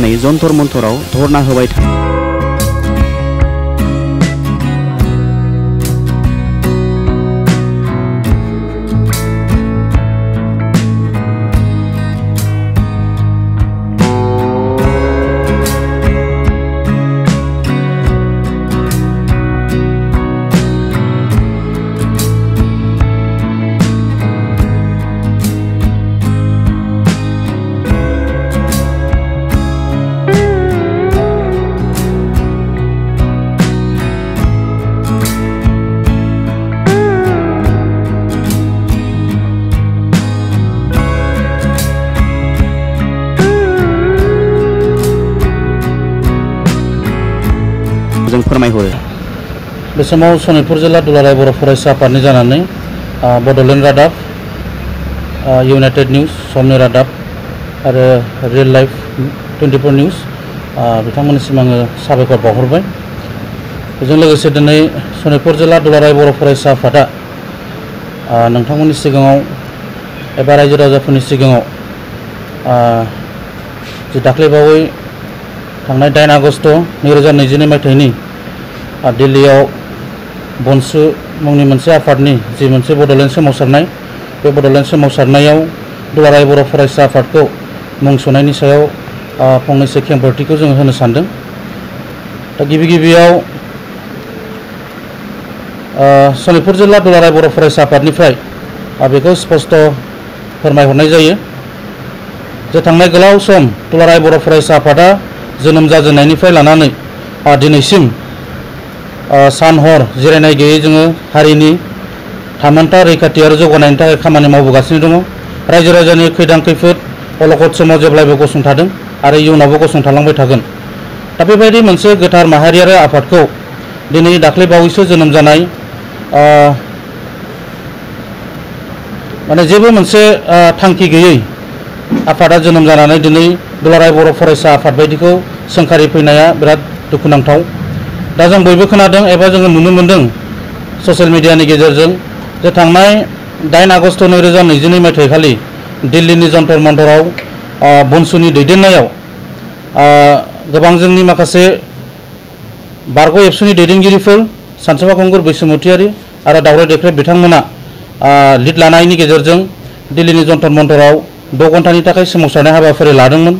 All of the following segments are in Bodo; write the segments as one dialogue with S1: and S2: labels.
S1: नांनानै जन्तर मन्तराव धरना होबाय थायो।
S2: बे समाव सनितपुर जिल्ला दुलाराय बर' फरायसा आफादनि जानानै बड'लेण्ड रादाब, इउनाइटेड निउज, समनि रादाब आरो रियल लाइफ 24 निउज बिथांमोननिसिम आङो साबायखर बावहरबाय। बेजों लोगोसे दिनै सनितपुर जिल्ला दुलाराय बर' फरायसा आफादा नोंथांमोननि सिगाङाव एबा रायजो राजाफोरनि सिगाङाव जि दाख्लैबावै थांनाय 8 आगस्ट 2022 मायथाइनि दिल्लीयाव बनसु मुंनि मोनसे आफादनि जि मोनसे बड'लेण्ड सोमावसारनाय, बे बड'लेण्ड सोमावसारनायाव दुलाराय बर' फरायसा आफादखौ मुं सोनायनि सायाव फंनैसो खेंफोरथिखौ जोङो होनो सानदों। दा गिबियाव सनितपुर जिल्ला दुलाराय बर' फरायसा आफादनिफ्राय बेखौ स्पष्ट फोरमायहरनाय जायो जे थांनाय गोलाव सम दुलाराय बर' फरायसा आफादा जोनोम जाजेननायनिफ्राय लानानै दिनैसिम सान हर जिरायनाय गैयै जोङो हारिनि थामोनथा रैखाथि आरो जौगानायनि थाखाय खामानि मावबोगासिनो दङ। रायजो राजानि खैदां खैफोद अलखद समाव जेब्लायबो गसंथादों आरो इयुनावबो गसंथालांबाय थागोन। दा बेबायदि मोनसे गोथार माहारियारि आफादखौ दिनै दाख्लै बावैसो जोनोम जानाय माने जेबो मोनसे थांखि गैयै आफादा जोनोम जानानै दिनै दुलाराय बर' फरायसा आफाद बायदिखौ सोंखारि फैनाया बिराद दुखुनांथाव। दा जों बयबो खोनादों एबा जोङो नुनो मोनदों ससियेल मिडियानि गेजेरजों जे थांनाय 8 आगस्ट 2022 मायथाइखालि दिल्लीनि जन्तर मन्तराव बनसुनि दैदेननायाव गोबां जोंनि माखासे बारग' एबसुनि दैदेनगिरिफोर सानसुमा खुंगुर बैसोमुतियारि आरो दावराय देख्रेब बिथांमोना लिड लानायनि गेजेरजों दिल्लीनि जन्तर मन्तराव 6 घन्टानि थाखाय सोमावसारनाय हाबाफारि लादोंमोन।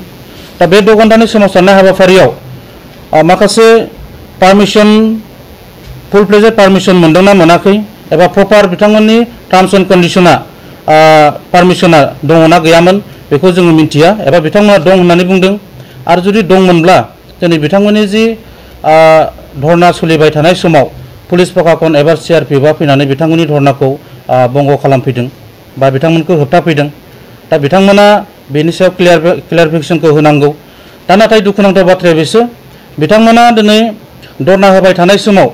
S2: दा बे 6 घन्टानि सोमावसारनाय हाबाफारियाव माखासे पारमिशन फुल फ्लेजेड पारमिशन मोनदोंना मोनाखै एबा प्रपार बिथांमोननि टार्म्स एन्ड कन्डिशना पारमिशना दङना गैयामोन बेखौ जोङो मिन्थिया एबा बिथांमोना दं होननानै बुंदों। आरो जुदि दंमोनब्ला दिनै बिथांमोननि जि धरना सोलिबाय थानाय समाव पुलिस प्रशासन एबा CRPFआ फैनानै बिथांमोननि धरनाखौ बंग खालामफैदों बा बिथांमोनखौ होबथाफैदों। दा बिथांमोना बेनि सायाव क्लियारिफिकेशनखौ होनांगौ। दा नाथाय दुखुनांथाव बाथ्राया बेसो बिथांमोना दिनै धरना होबाय थानाय समाव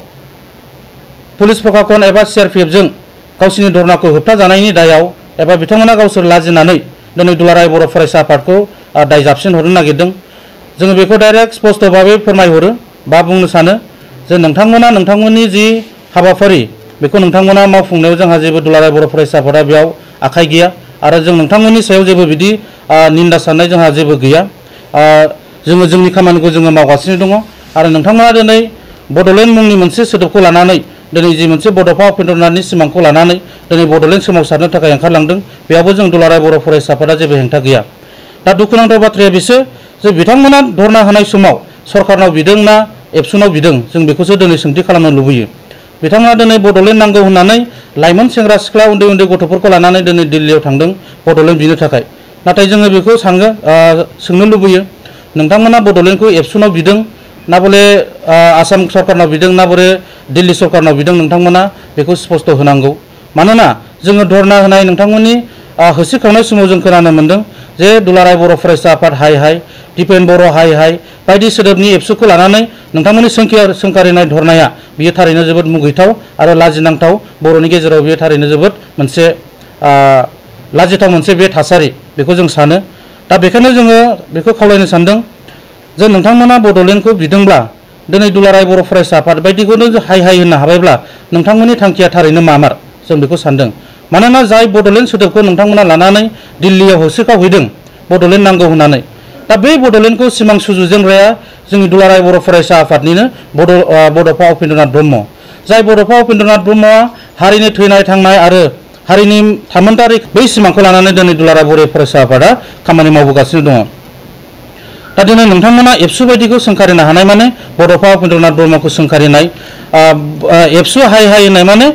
S2: पुलिस प्रशासन एबा CRPFजों गावसिनि धरनाखौ होबथा जानायनि दायाव एबा बिथांमोना गावसोर लाजिनानै दिनै दुलाराय बर' फरायसा आफादखौ दाय जाबसिन हरनो नागिरदों। जोङो बेखौ डाइरेक्ट स्पष्ट भाबै फोरमायहरो बा बुंनो सानो जे नोंथांमोना नोंथांमोननि जि हाबाफारि बेखौ नोंथांमोना मावफुंनायाव जोंहा जेबो दुलाराय बर' फरायसा आफादा बेयाव आखाइ गैया आरो जों नोंथांमोननि सायाव जेबो बिदि निन्दा साननाय जोंहा जेबो गैया। जोङो जोंनि खामानिखौ जोङो मावगासिनो दङ आरो नोंथांमोना दिनै बड'लेण्ड मुंनि मोनसे सोदोबखौ लानानै दिनै जि मोनसे बड'फा उपेन्द्रनाथनि सिमांखौ लानानै दिनै बड'लेण्ड सोमावसारनो थाखाय ओंखारलांदों बेयावबो जों दुलाराय बर' फरायसा आफादा जेबो हेंथा गैया। दा दुखुनांथाव बाथ्राया बेसो जे बिथांमोना धरना होनाय समाव सरकारनाव बिदों ना एबसुनाव बिदों जों बेखौसो दिनै सोंथि खालामनो लुबैयो। बिथांमोना दिनै बड'लेण्ड नांगौ होननानै लाइमोन सेंग्रा सिख्ला उन्दै उन्दै गथ'फोरखौ लानानै दिनै दिल्लीयाव थांदों बड'लेण्ड बिनो थाखाय। नाथाय जोङो बेखौ सोंनो लुबैयो नोंथांमोना बड'लेण्डखौ एबसुनाव बिदों ना बले आसाम सरकारनाव बिदों ना बले दिल्ली सरकारनाव बिदों नोंथांमोना बेखौ स्पष्ट होनांगौ। मानोना जोङो धरना होनाय नोंथांमोननि होसिख्रावनाय समाव जों खोनानो मोनदों जे दुलाराय बर' फरायसा आफाद हाय हाय दिपेन बर' हाय हाय बायदि सोदोबनि एबसुखौ लानानै नोंथांमोननि सोंखारिनाय धरनाया बियो थारैनो जोबोद मुगैथाव आरो लाजिनांथाव। बर'नि गेजेराव बियो थारैनो जोबोद मोनसे लाजिथाव मोनसे बे थासारि बेखौ जों सानो। दा बेखायनो जोङो बेखौ खावलायनो सानदों जे नोंथांमोना बड'लेण्डखौ बिदोंब्ला दिनै दुलाराय बर' फरायसा आफाद बायदिखौनो हाय हाय होननो हाबायब्ला नोंथांमोननि थांखिया थारैनो मामार जों बेखौ सानदों। मानोना जाय बड'लेण्ड सोदोबखौ नोंथांमोना लानानै दिल्लीयाव होसिख्रावहैदों बड'लेण्ड नांगौ होननानै दा बे बड'लेण्डखौ सिमां सुजुजेनग्राया जोंनि दुलाराय बर' फरायसा आफादनिनो बड'फा उपेन्द्रनाथ ब्रह्म, जाय बड'फा उपेन्द्रनाथ ब्रह्मआ हारिनि थैनाय थांनाय आरो हारिनि थामोनथारि बै सिमांखौ लानानै दिनै दुलाराय बर' फरायसा आफादा खामानि मावबोगासिनो दङ। दा दिनै नोंथांमोना एबसु बायदिखौ सोंखारिनो हानाय माने बड'फा उपेन्द्रनाथ ब्रह्मखौ सोंखारिनाय, एबसु हाय हाय होननाय माने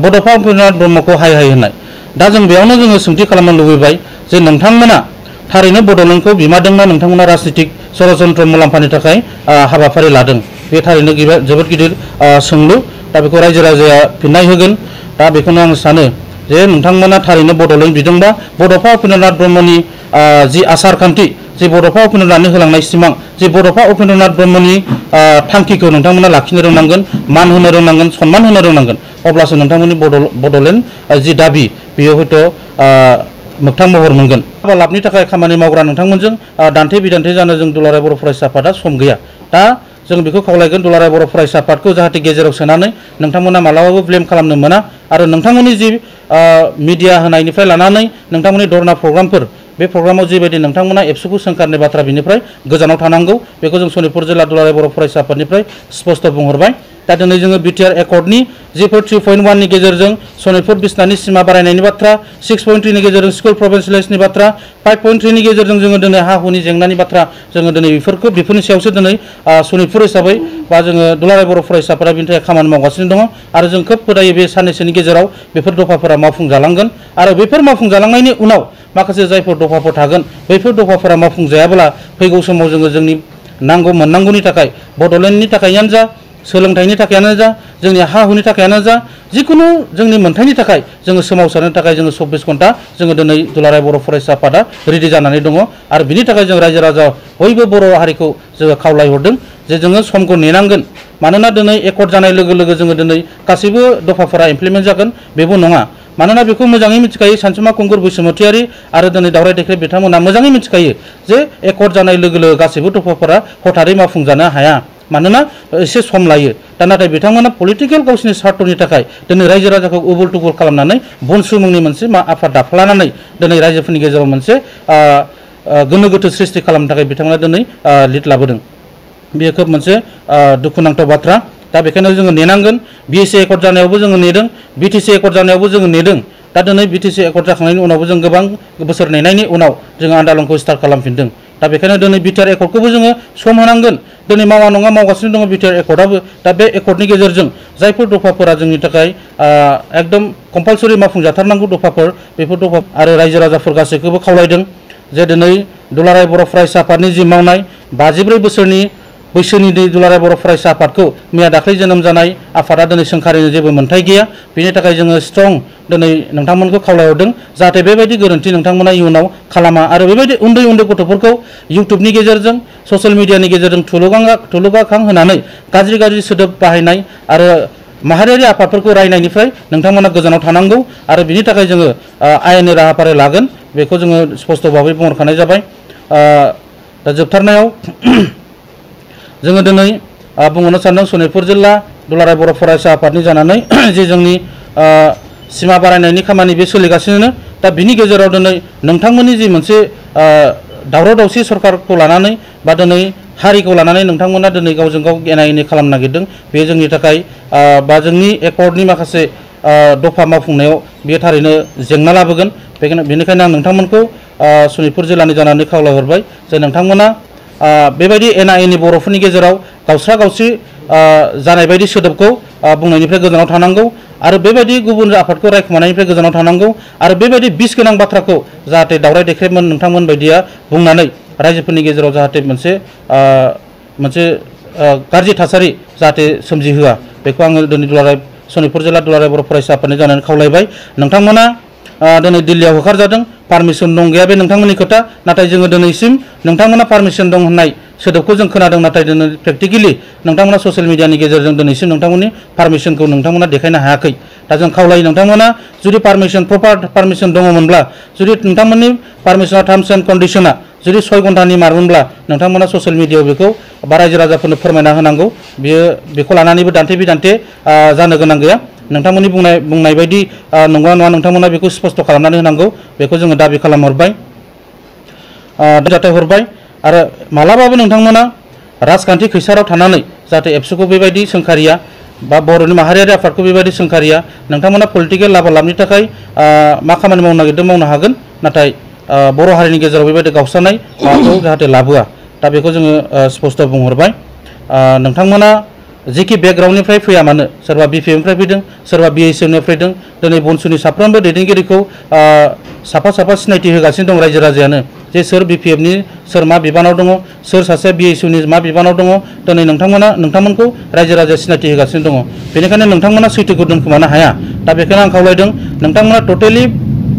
S2: बड'फा उपेन्द्रनाथ ब्रह्मखौ हाय हाय होननाय। दा जों बेयावनो जोङो सोंथि खालामनो लुबैबाय जे नोंथांमोना थारैनो बड'लेण्डखौ बिमादोंना नोंथांमोना राजनितिक सरासनस्रा मुलाम्फानि थाखाय हाबाफारि लादों? बे थारैनो जोबोद गिदिर सोंलु। दा बेखौ रायजो राजाया फिननाय होगोन। दा बेखौनो आं सानो जे नोंथांमोना थारैनो बड'लेण्ड बिदोंबा बड'फा उपेन्द्रनाथ ब्रह्मनि जि आसार खान्थि, जे बड'फा उपेन्द्रनाथनो होलांनाय सिमां, जे बड'फा उपेन्द्रनाथ ब्रह्मनि थांखिखौ नोंथांमोना लाखिनो रोंनांगोन, मान होनो रोंनांगोन, सन्मान होनो रोंनांगोन। अब्लासो नोंथांमोननि बड'लेण्ड जि दाबि बेयो हयथ' मोगथां महर मोनगोन। लाबनि थाखाय खामानि मावग्रा नोंथांमोनजों दान्थे बिदान्थे जानो जों दुलाराय बर' फरायसा आफादा सम गैया। दा जों बेखौ खावलायगोन दुलाराय बर' फरायसा आफादखौ जाहाथे गेजेराव सोनानै नोंथांमोना मालाबाबो ब्लेम खालामनो मोना आरो नोंथांमोननि जि मिडिया होनायनिफ्राय लानानै नोंथांमोननि धरना प्रग्रामफोर, बे प्रग्रामाव जिबायदि नोंथांमोना एबसुखौ सोंखारनाय बाथ्रा बिनिफ्राय गोजानाव थानांगौ। बेखौ जों सनितपुर जिल्ला दुलाराय बर' फरायसा आफादनिफ्राय स्पष्ट बुंहरबाय। दा दिनै जोङो बिटिआर एकर्डनि जिफोर 3.1नि गेजेरजों सनितपुर बिसनानि सिमा बारायनायनि बाथ्रा, 6.3नि गेजेरजों स्कुल प्रभिन्सियेलाइजनि बाथ्रा, 5.3नि गेजेरजों जोङो दिनै हा हुनि जेंनानि बाथ्रा जोङो दिनै बेफोरनि सायावसो दिनै सनितपुर हिसाबै बा जोङो दुलाराय बर' फरायसाफोरा बिनि थाखाय खामानि मावगासिनो दङ आरो जों खोब फोथायो बे साननैसोनि गेजेराव बेफोर दफाफोरा मावफुंजालांगोन आरो बेफोर मावफुंजालांनायनि उनाव माखासे जायफोर दफाफोर थागोन बैफोर दफाफोरा मावफुंजायाब्ला फैगौ समाव जोङो जोंनि मोननांगौनि थाखाय बड'लेण्डनि थाखायानो जा, सोलोंथाइनि थाखायानो जा, जोंनि हा हुनि थाखायानो जा, जिखुनु जोंनि मोनथायनि थाखाय जोङो सोमावसारनो थाखाय जोङो 24 घन्टा जोङो दिनै दुलाराय बर' फरायसा आफादा रेडि जानानै दङ आरो बिनि थाखाय जों रायजो राजा बयबो बर' हारिखौ जोङो खावलायहरदों जे जोङो समखौ नेनांगोन। मानोना दिनै एकर्ड जानाय लोगो लोगो जोङो दिनै गासैबो दफाफोरा इमप्लिमेन्ट जागोन बेबो नङा। मानोना बेखौ मोजाङै मिथिखायो सानसुमा खुंगुर बैसोमुतियारि आरो दिनै दावराय देख्रेब बिथांमोना मोजाङै मिथिखायो जे एकर्ड जानाय लोगो लोगो गासैबो दफाफोरा हथारै मावफुंजानो हाया, मानोना एसे सम लायो। दा नाथाय बिथांमोना पलिटिकेल गावसिनि स्वार्थनि थाखाय दिनै रायजो राजाखौ उबुल थुबुल खालामनानै बनसु मुंनि मोनसे आफाद दाफ्लानानै दिनै रायजोफोरनि गेजेराव मोनसे गोनो गोथो सृष्टि खालामनो थाखाय बिथांमोना दिनै लिड लाबोदों। बेयो खोब मोनसे दुखुनांथाव बाथ्रा। दा बेखायनो जोङो नेनांगोन। बिएसि एकर्ड जानायावबो जोङो नेदों, बिटिसि एकर्ड जानायावबो जोङो नेदों। दा दिनै बिटिसि एकर्ड जाखांनायनि उनावबो जों गोबां बोसोर नेनायनि उनाव जोङो आन्दालनखौ स्टार्ट खालामफिनदों। दा बेखायनो दिनै बिटिआर एकर्डखौबो जोङो सम होनांगोन। दिनै मावा नङा मावगासिनो दङ बिटिआर एकर्डआबो। दा बे एकर्डनि गेजेरजों जायफोर दफाफोरा जोंनि थाखाय एकदम कम्पालसरि मावफुंजाथारनांगौ दफाफोर, बेफोर दफा आरो रायजो राजाफोर गासैखौबो खावलायदों जे दिनै दुलाराय बर' फरायसा आफादनि जि मावनाय 52 बोसोरनि बैसोनि दुलाराय बर' फरायसा आफादखौ मैया दाख्लै जोनोम जानाय आफादा दिनै सोंखारिनो जेबो मोन्थाय गैया। बेनि थाखाय जोङो स्ट्रं दिनै नोंथांमोनखौ खावलायहरदों जाहाथे बेबायदि गोरोन्थि नोंथांमोना इयुनाव खालामा आरो बेबायदि उन्दै उन्दै गथ'फोरखौ इउटुबनि गेजेरजों ससियेल मिडियानि गेजेरजों थुलुंगाखां होनानै गाज्रि सोदोब बाहायनाय आरो माहारियारि आफादफोरखौ रायनायनिफ्राय नोंथांमोना गोजानाव थानांगौ आरो बिनि थाखाय जोङो आयेननि राहाफारि लागोन। बेखौ जोङो स्पष्ट भाबै बुंहरखानाय जाबाय। दा जोबथारनायाव जोङो दिनै बुंहरनो सानदों सनितपुर जिल्ला दुलाराय बर' फरायसा आफादनि जानानै जे जोंनि सिमा बारायनायनि खामानि बे सोलिगासिनो। दा बिनि गेजेराव दिनै नोंथांमोननि जि मोनसे दावराव दावसि सरकारखौ लानानै बा दिनै हारिखौ लानानै नोंथांमोना दिनै गावजों गाव एना एनि खालामनो नागिरदों, बे जोंनि थाखाय बा जोंनि एकर्डनि माखासे दफा मावफुंनायाव बेयो थारैनो जेंना लाबोगोन। बेनिखायनो आं नोंथांमोनखौ सनितपुर जिल्लानि जानानै खावलायहरबाय जे नोंथांमोना बेबायदि एना एनि बर'फोरनि गेजेराव गावस्रा गावस्रि जानाय बायदि सोदोबखौ बुंनायनिफ्राय गोजानाव थानांगौ आरो बेबायदि गुबुन आफादखौ रायखुमानायनिफ्राय गोजानाव थानांगौ आरो बेबायदि बिस गोनां बाथ्राखौ जाहाथे दावराय देख्रेबमोन नोंथांमोन बायदिया बुंनानै रायजोफोरनि गेजेराव जाहाथे मोनसे गाज्रि थासारि जाहाथे सोमजिहोआ, बेखौ आङो दिनै सनितपुर जिल्ला दुलाराय बर' फरायसा आफादनि जानानै खावलायबाय। नोंथांमोना दिनै दिल्लीयाव होखारजादों, पारमिसन दं गैया बे नोंथांमोननि खोथा, नाथाय जोङो दिनैसिम नोंथांमोना पारमिसन दं होननाय सोदोबखौ जों खोनादों, नाथाय दिनै प्रेक्टिकेलि नोंथांमोना ससियेल मिडियानि गेजेरजों दिनैसिम नोंथांमोननि पारमिसनखौ नोंथांमोना देखायनो हायाखै। दा जों खावलायो नोंथांमोना जुदि प्रपार पारमिसन दङमोनब्ला, जुदि नोंथांमोननि पारमिसना टार्म्स एन्ड कन्डिसना जुदि 6 घन्टानि मारमोनब्ला नोंथांमोना ससियेल मिडियायाव बेखौ बा रायजो राजाफोरनो फोरमायना होनांगौ। बेखौ लानानैबो दान्थे बिदान्थे जानो गोनां गैया। नोंथांमोननि बुंनाय बायदि नंगौना नङा नोंथांमोना बेखौ स्पष्ट खालामनानै होनांगौ। बेखौ जोङो दाबि खालामहरबाय, जाथाय हरबाय। आरो मालाबाबो नोंथांमोना राजखान्थि खैसाराव थानानै जाहाथे एबसुखौ बेबायदि सोंखारिया बा बर'नि माहारियारि आफादखौ बेबायदि सोंखारिया नोंथांमोना पलिटिकेल लाबनि थाखाय मा खामानि मावनो नागिरदों मावनो हागोन नाथाय बर' हारिनि गेजेराव बेबायदि गावस्रानाय माबाखौ जाहाथे लाबोआ दा बेखौ जोङो स्पष्ट बुंहरबाय नोंथांमोना जिखि बेकग्राउन्डनिफ्राय फैया मानो सोरबा बिपिएमनिफ्राय फैदों सोरबा बिएसएफनिफ्राय फैदों दिनै बनसुनि साफ्रोमबो दैदेनगिरिखौ साफा साफा सिनायथि होगासिनो दं रायजो राजायानो जे सोर बिपिएफनि सोर मा बिबानाव दङ सोर सासे बिएसएफनि मा बिबानाव दङ दिनै नोंथांमोनखौ रायजो राजाया सिनायथि होगासिनो दङ बेनिखायनो नोंथांमोना सैथोखौ दोनखोमानो हाया दा बेखायनो आं खावलायदों नोंथांमोना टटेलि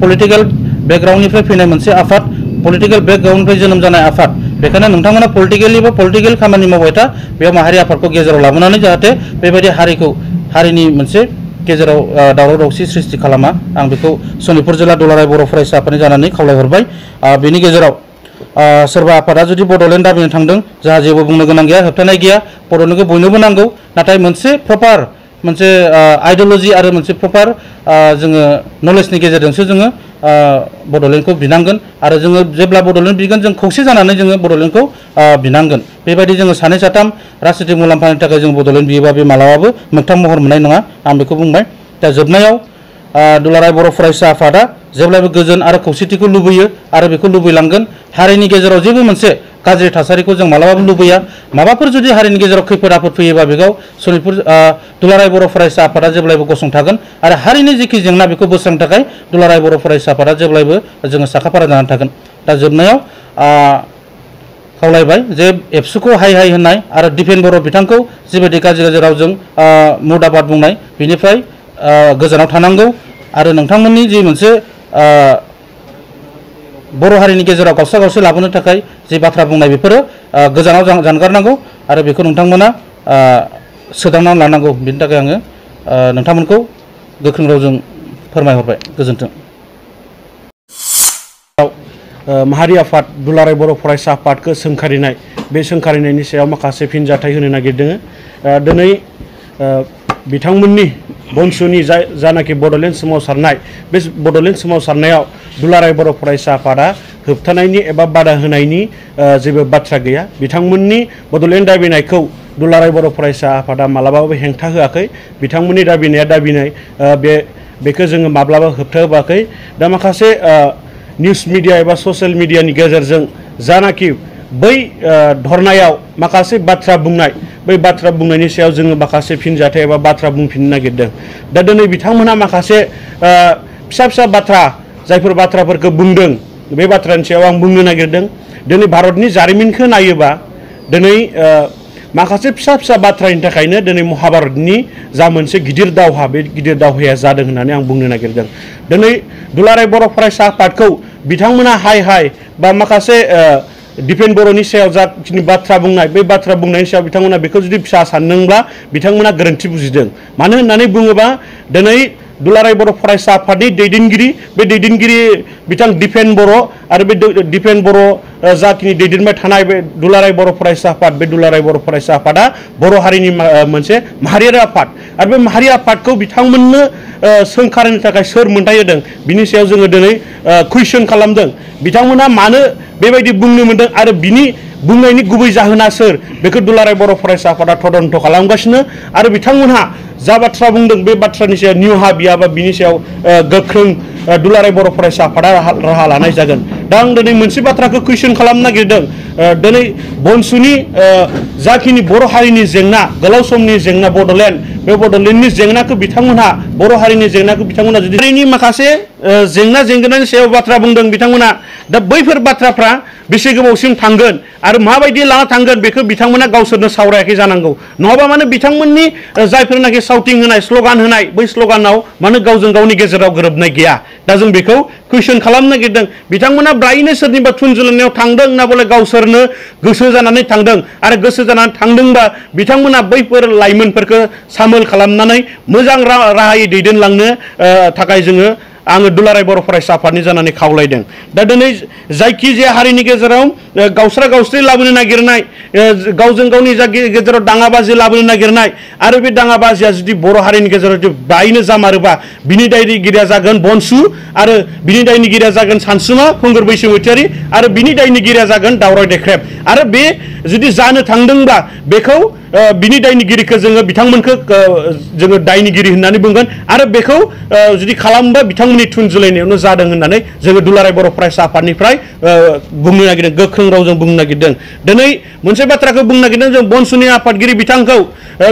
S2: पलिटिकेल बेकग्राउन्डनिफ्राय फैनाय मोनसे आफाद पलिटिकेल बेकग्राउन्डनिफ्राय जोनोम जानाय आफाद बेखायनो नोंथांमोना पलिटिकेल खामानि मावबाय था बेयाव माहारि आफादखौ गेजेराव लाबोनानै जाहाथे बेबायदि हारिनि मोनसे गेजेराव दावराव दावसि सृष्टि खालामा आं बेखौ सनितपुर जिल्ला दुलाराय बर' फरायसा आफादनि जानानै खावलायहरबाय बेनि गेजेराव सोरबा आफादा जुदि बड'लेण्ड दाबिनो थांदों जोंहा जेबो बुंनो गोनां गैया होबथानाय गैया बड'लेण्डखौ बयनोबो नांगौ नाथाय मोनसे प्रपार मोनसे आइडिय'लजि आरो मोनसे प्रपार जोङो नलेजनि गेजेरजोंसो जोङो बड'लेण्डखौ बिनांगोन आरो जोङो जेब्ला बड'लेण्ड बिगोन जों खौसे जानानै जोङो बड'लेण्डखौ बिनांगोन बेबायदि जोङो सानै साथाम राजनीतिक मुलाम्फानि थाखाय जों बड'लेण्ड बियोबा बे मालाबाबो मोगथां महर मोननाय नङा आं बेखौ बुंबाय दा जोबनायाव दुलाराय बर' फरायसा आफादा जेब्लाबो गोजोन आरो खौसेथिखौ लुबैयो आरो बेखौ लुबैलांगोन हारिनि गेजेराव जेबो मोनसे गाज्रि थासारिखौ जों मालाबाबो लुबैया माबाफोर जुदि हारिनि गेजेराव खैफोद आफोद फैयोबा बेखौ सनितपुर दुलाराय बर' फरायसा आफादा जेब्लाबो गसंथागोन आरो हारिनि जेखि जेंना बेखौ बोस्रांनो थाखाय दुलाराय बर' फरायसा आफादा जेब्लाबो जोङो साखाफारा जानानै थागोन दा जोबनायाव खावलायबाय जे एबसुखौ हाय हाय होननाय आरो दिपेन बर' बिथांखौ जिबायदि गाज्रि गाज्रि रावजों मुर्दाबाद बुंनाय बेनिफ्राय गोजानाव थानांगौ आरो नोंथांमोननि जि मोनसे बर' हारिनि गेजेराव गावस्रा लाबोनो थाखाय जे बाथ्रा बुंनाय बेफोरो गोजानाव जानगारनांगौ आरो बेखौ नोंथांमोना सोदांनानै लानांगौ बेनि थाखाय आङो नोंथांमोनखौ गोख्रों रावजों फोरमायहरबाय गोजोन्थों
S3: माहारि आफाद दुलाराय बर' फरायसा आफादखौ सोंखारिनाय बे सोंखारिनायनि सायाव माखासे फिनजाथाय होनो नागिरदों दिनै बिथांमोननि बनसुनि जानाखि बड'लेण्ड सोमावसारनाय बे बड'लेण्ड सोमावसारनायाव दुलाराय बर' फरायसा आफादा होबथानायनि एबा बादा होनायनि जेबो बाथ्रा गैया बिथांमोननि बड'लेण्ड दाबिनायखौ दुलाराय बर' फरायसा आफादा मालाबाबो हेंथा होआखै बिथांमोननि दाबिनाया दाबिनाय बेखौ जोङो माब्लाबा होबथाहोआखै दा माखासे निउस मिडिया एबा ससियेल मिडियानि गेजेरजों जानाखि बै धरनायाव माखासे बाथ्रा बुंनाय बै बाथ्रा बुंनायनि सायाव जोङो माखासे फिनजाथाय एबा बाथ्रा बुंफिननो नागिरदों दा दिनै बिथांमोनहा माखासे फिसा फिसा बाथ्रा जायफोर बाथ्राफोरखौ बुंदों बे बाथ्रानि सायाव आं बुंनो नागिरदों दिनै भारतनि जारिमिनखौ नायोबा दिनै माखासे फिसा फिसा बाथ्रानि थाखायनो दिनै महाभारतनि जा मोनसे गिदिर दावहा बे गिदिर दावहाया जादों होननानै आं बुंनो नागिरदों दिनै दुलाराय बर' फरायसा आफादखौ बिथांमोना हाय हाय बा माखासे दिपेन बर'नि सायाव जाखिनि बाथ्रा बुंनाय बे बाथ्रा बुंनायनि सायाव बिथांमोना बेखौ जुदि फिसा सानदोंब्ला बिथांमोना गोरोन्थि बुजिदों मानो होननानै बुङोबा दिनै दुलाराय बर' फरायसा आफादनि दैदेनगिरि बे दैदेनगिरि बिथां दिपेन बर' आरो बे दिपेन बर' जाखिनि दैदेनबाय थानाय बे दुलाराय बर' फरायसा आफाद बे दुलाराय बर' फरायसा आफादा बर' हारिनि मोनसे माहारियारि आफाद आरो बे माहारि आफादखौ बिथांमोननो सोंखारिनो थाखाय सोर मोन्थाय होदों बिनि सायाव जोङो दिनै कुइसन खालामदों बिथांमोना मानो बेबायदि बुंनो मोन्दों आरो बिनि बुंनायनि गुबै जाहोना सोर बेखौ दुलाराय बर' फरायसा आफादा तदन्त खालामगासिनो आरो बिथांमोनहा जा बाथ्रा बुंदों बे बाथ्रानि सायाव निमाहा बियाबा बिनि सायाव गोख्रों दुलाराय बर' फरायसा आफादा राहा लानाय जागोन दा आं दिनै मोनसे बाथ्राखौ कुइसन खालामनो नागिरदों दिनै बनसुनि जाखिनि बर' हारिनि जेंना गोलाव समनि जेंना बड'लेण्ड बे बड'लेण्डनि जेंनाखौ बिथांमोनहा बर' हारिनि जेंनाखौ बिथांमोनहा जुदि हारिनि माखासे जेंना जेंगोनानि सायाव बाथ्रा बुंदों बिथांमोना दा बैफोर बाथ्राफ्रा बेसे गोबावसिम थांगोन आरो माबायदि लाना थांगोन बेखौ बिथांमोना गावसोरनो सावरायाखै जानांगौ नङाबा माने बिथांमोननि जायफोरनाखि साउटिं होनाय स्ल'गान होनाय बै स्ल'गानाव माने गावजों गावनि गेजेराव गोरोबनाय गैया दा जों बेखौ कुइसन खालामनो नागिरदों बिथांमोना ब्रायनो सोरनिबा थुनजुलनायाव थांदों ना बले गावसोरनो गोसो जानानै थांदों आरो गोसो जानानै थांदोंबा बिथांमोना बैफोर लाइमोनफोरखौ सामोल खालामनानै मोजां राहायै दैदेनलांनो थाखाय जोङो आङो दुलाराय बर' फरायसा आफादनि जानानै खावलायदों। दा दिनै जायखिजाया हारिनि गेजेराव गावस्रा गावस्रि लाबोनो नागिरनाय, गावजों गावनि गेजेराव दाङाबाजि लाबोनो नागिरनाय आरो बे दाङाबाजिया जुदि बर' हारिनि गेजेराव जुदि बायनो जामारोबा बिनि दायनिगिरिया जागोन बनसु आरो बिनि दायनिगिरिया जागोन सानसुमा खुंगुर बैसोमुतियारि आरो बिनि दायनिगिरिया जागोन दावराय देख्रेब। आरो बे जुदि जानो थांदोंबा बेखौ बिनि दायनिगिरिखौ जोङो बिथांमोनखौ जोङो दायनिगिरि होननानै बुंगोन आरो बेखौ जुदि खालामोबा बिथांमोननि थुनजुलायनायावनो जादों होननानै जोङो दुलाराय बर' फरायसा आफादनिफ्राय बुंनो नागिरदों, गोख्रों रावजों बुंनो नागिरदों। दिनै मोनसे बाथ्राखौ बुंनो नागिरदों जों बनसुनि आफादगिरि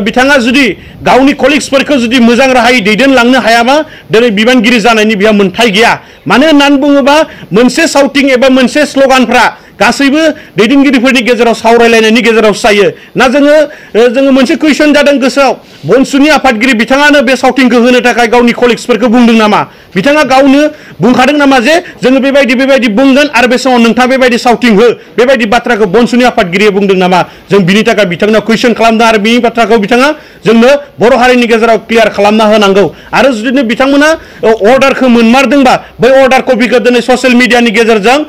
S3: बिथाङा जुदि गावनि कलिग्सफोरखौ जुदि मोजां राहायै दैदेनलांनो हायाबा दिनै बिबानगिरि जानायनि बेहा मोन्थाय गैया। मानो होननानै बुङोबा मोनसे साउटिं एबा मोनसे स्ल'गानफ्रा गासैबो दैदेनगिरिफोरनि गेजेराव सावरायलायनायनि गेजेराव जायो ना। जोङो मोनसे कुइसन जादों गोसोआव, बनसुनि आफादगिरि बिथाङानो बे साउटिंखौ होनो थाखाय गावनि कलिग्सफोरखौ बुंदों नामा? बिथाङा गावनो बुंखादों नामा जे जोङो बेबायदि बुंगोन आरो बे समाव नोंथाङा बेबायदि साउटिं हो, बेबायदि बाथ्राखौ बनसुनि आफादगिरिया बुंदों नामा? जों बिनि थाखाय बिथांनाव कुइसन खालामदों आरो बिनि बाथ्राखौ बिथाङा जोंनो बर' हारिनि गेजेराव क्लियार खालामना होनांगौ। आरो जुदि बिथांमोना अर्डारखौ मोनमारदोंबा बै अर्डार कपिखौ दिनै ससियेल मिडियानि गेजेरजों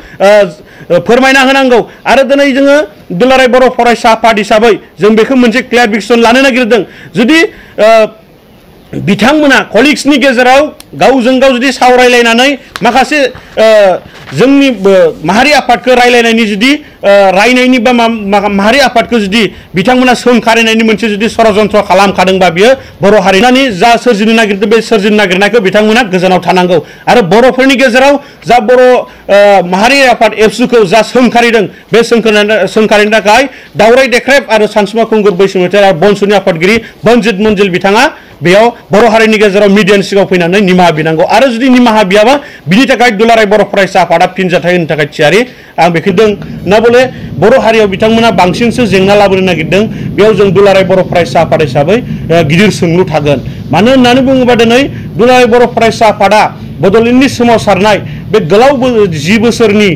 S3: फोरमायना होनांगौ। आरो दिनै जोङो दुलाराय बर' फरायसा आफाद हिसाबै जों बेखौ मोनसे क्लियारिफिकेसन लानो नागिरदों। जुदि बिथांमोना कलिग्सनि गेजेराव गावजों गाव जुदि सावरायलायनानै माखासे जोंनि माहारि आफादखौ रायलायनायनि जुदि रायनायनि बा माहारि आफादखौ जुदि बिथांमोना सोंखारिनायनि मोनसे जुदि षड़यन्त्र खालामखादोंबा बियो बर' हारिनि जा सोरजिनो नागिरदों बे सोरजिनो नागिरनायखौ बिथांमोना गोजानाव थानांगौ। आरो बर'फोरनि गेजेराव जा बर' माहारि आफाद एबसुखौ जा सोंखारिदों बे सोंखारिनो थाखाय दावराय देख्रेब आरो सानसुमा खुंगुर बैसोमुतियारि आरो बनसुनि आफादगिरि बनजित मन्जिल बिथाङा बेयाव बर' हारिनि गेजेराव मिडियानि सिगाङाव फैनानै निमाहा बिनांगौ। आरो जुदि निमाहा बियाबा बिनि थाखाय दुलाराय बर' फरायसा आफादा फिनजाथाय होनो थाखाय थियारि। आं बेखौ दों ना बले बर' हारियाव बिथांमोना बांसिनसो जेंना लाबोनो नागिरदों, बेयाव जों दुलाराय बर' फरायसा आफाद हिसाबै गिदिर सोंलु थागोन। मानो होननानै बुङोबा दिनै दुलाराय बर' फरायसा आफादा बड'लेण्डनि सोमावसारनाय बे गोलाव 10 बोसोरनि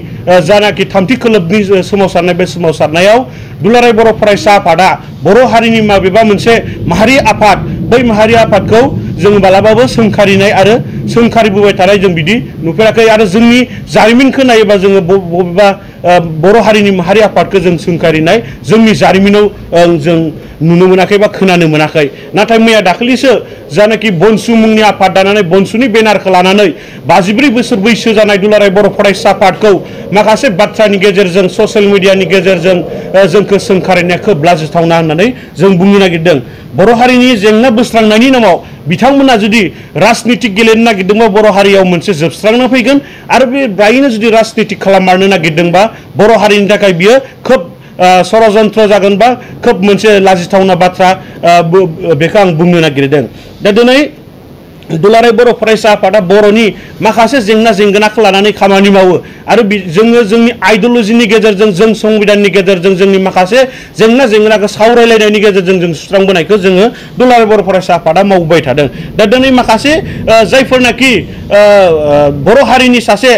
S3: जानाखि थामथि खोलोबनि सोमावसारनाय बे सोमावसारनायाव दुलाराय बर' फरायसा आफादा बर' हारिनि माबेबा मोनसे माहारि आफाद, बै माहारि आफादखौ जों मालाबाबो सोंखारिनाय आरो सोंखारिबोबाय थानाय जों बिदि नुफेराखै। आरो जोंनि जारिमिनखौ नायोबा जोङो बबेबा बर' हारिनि माहारि आफादखौ जों सोंखारिनाय जोंनि जारिमिनाव जों नुनो मोनाखै बा खोनानो मोनाखै। नाथाय मैया दाखालिसो जानाखि बनसु मुंनि आफाद दानानै बनसुनि बेनारखौ लानानै 54 बोसोर बैसो जानाय दुलाराय बर' फरायसा आफादखौ माखासे बाथ्रानि गेजेरजों ससियेल मिडियानि गेजेरजों जोंखौ सोंखारिनाया खोब लाजिथावना होननानै जों बुंनो नागिरदों। बर' हारिनि जेंना बोस्रांनायनि नामाव बिथांमोना जुदि राजनितिक गेलेनो नागिरदोंबा बर' हारियाव मोनसे जोबस्रांना फैगोन। आरो बे बायनो जुदि राजनितिक खालाममारनो नागिरदोंबा बर' हारिनि थाखाय बियो खोब षड़यन्त्र जागोन बा खोब मोनसे लाजिथावना बाथ्रा बेखौ आं बुंनो नागिरदों। दा दिनै दुलाराय बर' फरायसा आफादा बर'नि माखासे जेंना जेंगोनाखौ लानानै खामानि मावो आरो जोङो जोंनि आइडिय'लजिनि गेजेरजों जों संबिधाननि गेजेरजों जोंनि माखासे जेंना जेंनाखौ सावरायलायनायनि गेजेरजों जों सुस्रांबोनायखौ जोङो दुलाराय बर' फरायसा आफादा मावबाय थादों। दा दिनै माखासे जायफोरनाखि बर' हारिनि सासे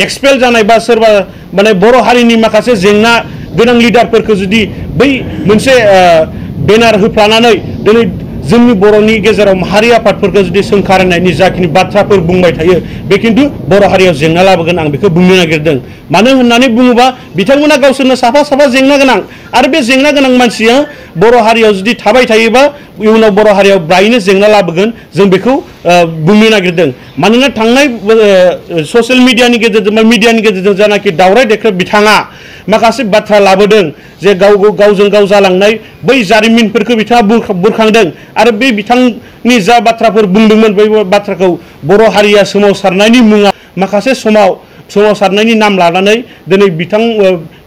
S3: एक्सपेल जानाय बा सोरबा माने बर' हारिनि माखासे जेंना गोनां लिडारफोरखौ जुदि बै मोनसे बेनार होफ्लानानै दिनै जोंनि बर'नि गेजेराव माहारि आफादफोरखौ जुदि सोंखारिनायनि जाखिनि बाथ्राफोर बुंबाय थायो बे खिन्थु बर' हारियाव जेंना लाबोगोन आं बेखौ बुंनो नागिरदों। मानो होननानै बुङोबा बिथांमोना गावसोरनो साफा साफा जेंना गोनां आरो बे जेंना गोनां मानसिया बर' हारियाव जुदि थाबाय थायोबा इयुनाव बर' हारियाव ब्रायनो जेंना लाबोगोन जों बेखौ बुंनो नागिरदों। मानोना थांनाय ससियेल मिडियानि गेजेरजों बा मिडियानि गेजेरजों जानाखि दावराय देख्रेब बिथाङा माखासे बाथ्रा लाबोदों जे गावजों गाव जालांनाय बै जारिमिनफोरखौ बिथाङा बुरखांदों आरो बे बिथांनि जा बाथ्राफोर बुंदोंमोन बै बाथ्राखौ बर' हारिया सोमावसारनायनि मुङा माखासे सोमावसारनायनि नाम लानानै दिनै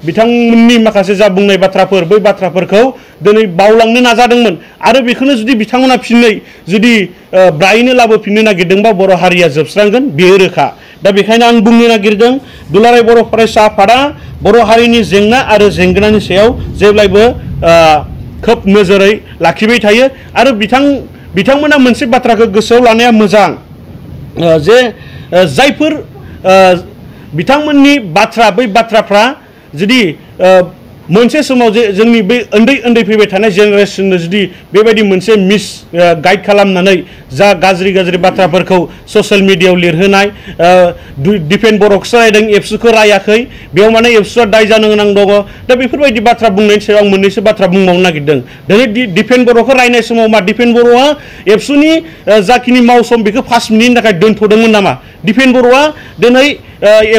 S3: बिथांमोननि माखासे जा बुंनाय बाथ्राफोर बै बाथ्राफोरखौ दिनै बावलांनो नाजादोंमोन आरो बेखौनो जुदि बिथांमोना फिननै जुदि ब्रायनो लाबोफिननो नागिरदोंबा बर' हारिया जोबस्रांगोन बेयो रोखा। दा बेखायनो आं बुंनो नागिरदों दुलाराय बर' फरायसा आफादा बर' हारिनि जेंना आरो जेंगोनानि सायाव जेब्लायबो खोब नोजोरै लाखिबाय थायो आरो बिथांमोना मोनसे बाथ्राखौ गोसोआव लानाया मोजां जे जायफोर बिथांमोननि बाथ्रा बै बाथ्राफ्रा जुदि मोनसे समाव जे जोंनि बे उन्दै फैबाय थानाय जेनेरेसननो जुदि बेबायदि मोनसे गाइड खालामनानै जा गाज्रि बाथ्राफोरखौ ससियेल मिडियायाव लिरहोनाय डिफेन्ड बर'खौसो रायदों एबसुखौ रायाखै बेयाव माने एबसुआ दाय जानो गोनां दङ दा बेफोरबायदि बाथ्रा बुंनायनि सायाव आं मोननैसो बाथ्रा बुंबावनो नागिरदों दिनै डिफेन्ड बर'खौ रायनाय समाव मा डिफेन्ड बर'आ एबसुनि जाखिनि मावसम बेखौ 5 मिनिटनि थाखाय दोनथ'दोंमोन नामा डिफेन्ड बर'आ दिनै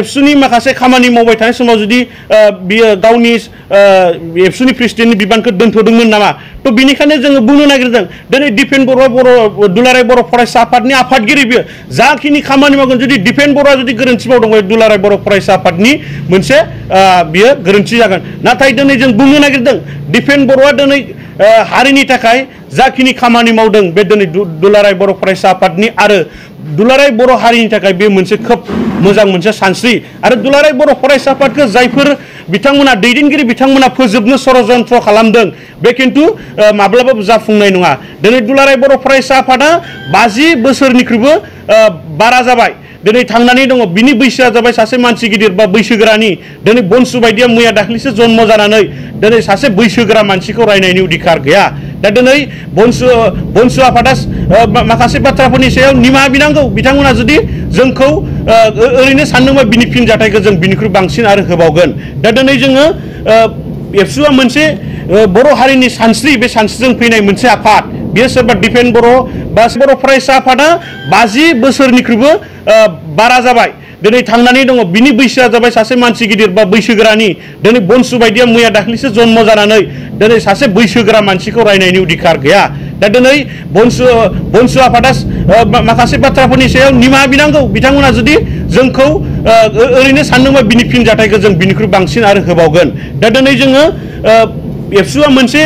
S3: एबसुनि माखासे खामानि मावबाय थानाय समाव जुदि बियो गावनि एबसुनि प्रेसिडेन्टनि बिबानखौ दोनथ'दोंमोन नामा थ' बिनिखायनो जोङो बुंनो नागिरदों दिनै डिफेन्ड बर'आ दुलाराय बर' फरायसा आफादनि आफादगिरि बियो जाखिनि खामानि मावगोन जुदि डिफेन्ड बर'आ जुदि गोरोन्थि मावदों दुलाराय बर' फरायसा आफादनि मोनसे बियो गोरोन्थि जागोन नाथाय दिनै जों बुंनो नागिरदों डिफेन्ड बर'आ दिनै हारिनि थाखाय जाखिनि खामानि मावदों बे दिनै दुलाराय बर' फरायसा आफादनि आरो दुलाराय बर' हारिनि थाखाय बे मोनसे खोब मोजां मोनसे सानस्रि आरो दुलाराय बर' फरायसा आफादखौ जायफोर बिथांमोना दैदेनगिरि बिथांमोना फोजोबनो षड़यन्त्र खालामदों बे किन्तु माब्लाबाबो जाफुंनाय नङा दिनै दुलाराय बर' फरायसा आफादा 50 बोसोरनिख्रुइबो बारा जाबाय दिनै थांनानै दङ बिनि बैसोआ जाबाय सासे मानसि गिदिर बा बैसोगोरानि दिनै बनसु बायदिया मैया दाख्लैसो जन्म जानानै दिनै सासे बैसोगोरा मानसिखौ रायनायनि अधिकार गैया दा दिनै बनसु आफादा माखासे बाथ्राफोरनि सायाव निमाहा बिनांगौ बिथांमोना जुदि जोंखौ ओरैनो सानदोंबा बिनि फिनजाथायखौ जों बिनिख्रुइ बांसिन आरो होबावगोन दा दिनै जोङो एबसुआ मोनसे बर' हारिनि सानस्रि बे सानस्रिजों फैनाय मोनसे आफाद बेयो सोरबा डिफेन्ड बर' बा बर' फरायसा आफादा 50 बोसोरनिख्रुइबो बारा जाबाय दिनै थांनानै दङ बिनि बैसोआ जाबाय सासे मानसि गिदिर बा बैसोगोरानि दिनै बनसु बायदिया मैया दाख्लैसो जन्म जानानै दिनै सासे बैसोगोरा मानसिखौ रायनायनि अधिकार गैया दा दिनै बनसु आफादा माखासे बाथ्राफोरनि सायाव निमाहा बिनांगौ बिथांमोना जुदि जोंखौ ओरैनो सानदोंबा बिनि फिनजाथायखौ जों बिनिख्रुइ बांसिन आरो होबावगोन दा दिनै जोङो एबसुआ मोनसे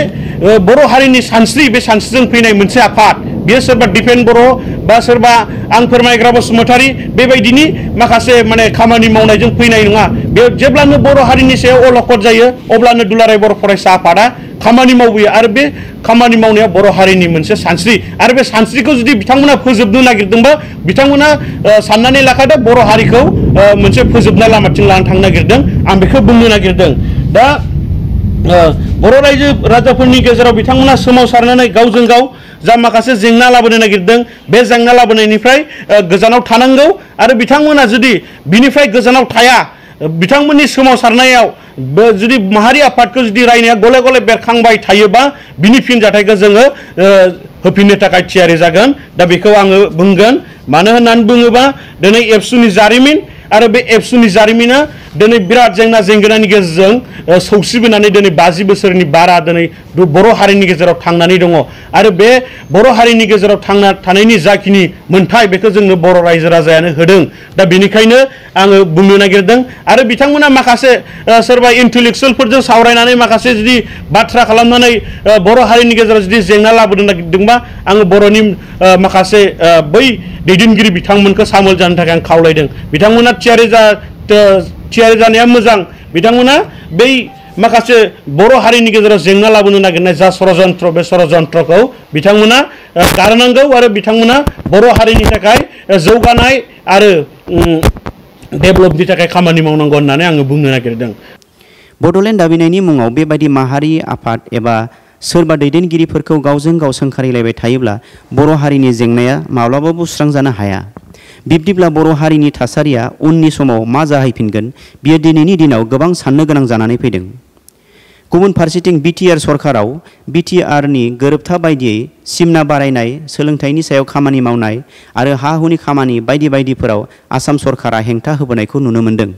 S3: बर' हारिनि सानस्रि बे सानस्रिजों फैनाय मोनसे आफाद बेयो सोरबा डिफेन्ड बर' बा सोरबा आं फोरमायग्रा बसुमतारी बेबायदिनि माखासे माने खामानि मावनायजों फैनाय नङा बे जेब्लानो बर' हारिनि सायाव अलखद जायो अब्लानो दुलाराय बर' फरायसा आफादा खामानि मावबोयो आरो बे खामानि मावनाया बर' हारिनि मोनसे सानस्रि आरो बे सानस्रिखौ जुदि बिथांमोना फोजोबनो नागिरदोंबा बिथांमोना साननानै लाखादो बर' हारिखौ मोनसे फोजोबनाय लामाथिं लानानै थांनो नागिरदों आं बेखौ बुंनो नागिरदों दा बर' रायजो राजाफोरनि गेजेराव बिथांमोना सोमावसारनानै गावजों गाव जा माखासे जेंना लाबोनो नागिरदों बे जेंना लाबोनायनिफ्राय गोजानाव थानांगौ आरो बिथांमोना जुदि बिनिफ्राय गोजानाव थाया बिथांमोननि सोमावसारनायाव जुदि माहारि आफादखौ जुदि रायनाया गले गले बेरखांबाय थायोबा बिनि फिनजाथायखौ जोङो होफिननो थाखाय थियारि जागोन दा बेखौ आङो बुंगोन मानो होननानै बुङोबा दिनै एबसुनि जारिमिन आरो बे एबसुनि जारिमिना दिनै बिराद जेंना जेंगोनानि गेजेरजों सौसिबोनानै दिनै 50 बोसोरनि बारा दिनै बर' हारिनि गेजेराव थांनानै दङ आरो बे बर' हारिनि गेजेराव थांना थानायनि जाखिनि मोन्थाय बेखौ जोंनो बर' रायजो राजायानो होदों दा बेनिखायनो आङो बुंनो नागिरदों आरो बिथांमोना माखासे सोरबा इन्टेलेक्सुयेलफोरजों सावरायनानै माखासे जुदि बाथ्रा खालामनानै बर' हारिनि गेजेराव जुदि जेंना लाबोनो नागिरदोंबा आङो बर'नि माखासे बै दैदेनगिरि बिथांमोनखौ सामोल जानो थाखाय आं खावलायदों बिथांमोना थियारि जानाया मोजां बिथांमोना बै माखासे बर' हारिनि गेजेराव जेंना लाबोनो नागिरनाय जा षड़यन्त्र बे षड़यन्त्रखौ बिथांमोना गारनांगौ आरो बिथांमोना बर' हारिनि थाखाय जौगानाय आरो डेभेलपनि थाखाय खामानि मावनांगौ होननानै आङो बुंनो नागिरदों
S1: बड'लेण्ड दाबिनायनि मुङाव बेबायदि माहारि आफाद एबा सोरबा दैदेनगिरिफोरखौ गावजों गाव सोंखारिलायबाय थायोब्ला बर' हारिनि जेंनाया माब्लाबाबो सुस्रांजानो हाया बिब्दिब्ला बर' हारिनि थासारिया उननि समाव मा जाहैफिनगोन बियो दिनैनि दिनाव गोबां साननो गोनां जानानै फैदों गुबुन फारसेथिं बिटिआर सरकाराव बिटिआरनि गोरोबथा बायदियै सिमना बारायनाय सोलोंथाइनि सायाव खामानि मावनाय आरो हा हुनि खामानि बायदि बायदिफोराव आसाम सरकारा हेंथा होबोनायखौ नुनो मोनदों